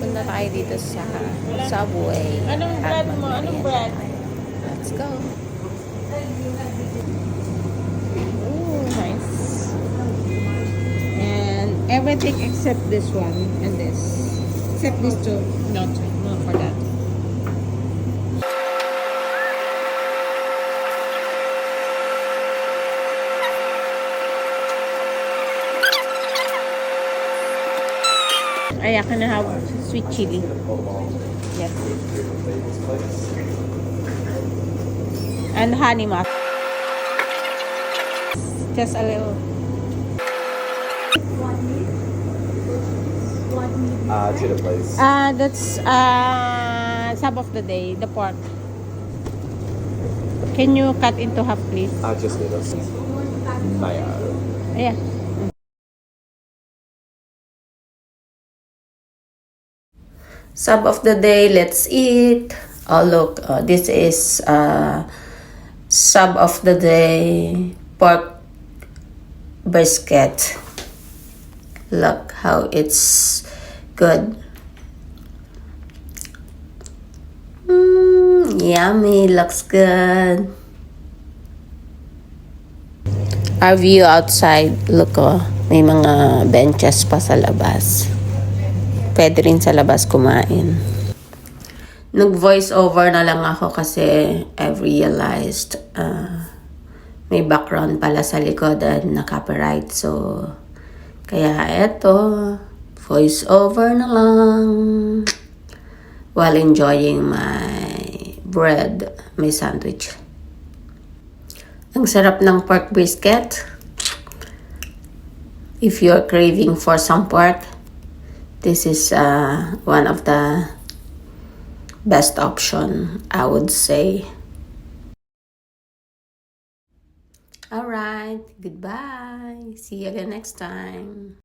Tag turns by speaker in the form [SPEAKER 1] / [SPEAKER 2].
[SPEAKER 1] Punta tayo dito sa Subway.
[SPEAKER 2] Anong brand mo? Anong brand?
[SPEAKER 1] Let's go.
[SPEAKER 2] Ooh, nice. And everything except this one and this. Except these two. No, for that. I can have sweet chili. Yes. And honey mustard. Just a little.
[SPEAKER 3] Cheddar, please.
[SPEAKER 2] That's sub of the day, the pork. Can you cut into half, please?
[SPEAKER 3] Just lettuce. Mayo.
[SPEAKER 2] Yeah.
[SPEAKER 1] Sub of the day, let's eat. Oh look, this is sub of the day, pork brisket. Look how it's good. Yummy, looks good. Our view outside, look may mga benches pa sa labas. Pwede rin sa labas kumain. Nag-voice over na lang ako kasi I've realized may background pala sa likod and na-copyright. So, kaya eto, voice over na lang while enjoying my bread, my sandwich. Ang sarap ng pork brisket. If you're craving for some pork, this is one of the best option, I would say. Alright, goodbye. See you again next time.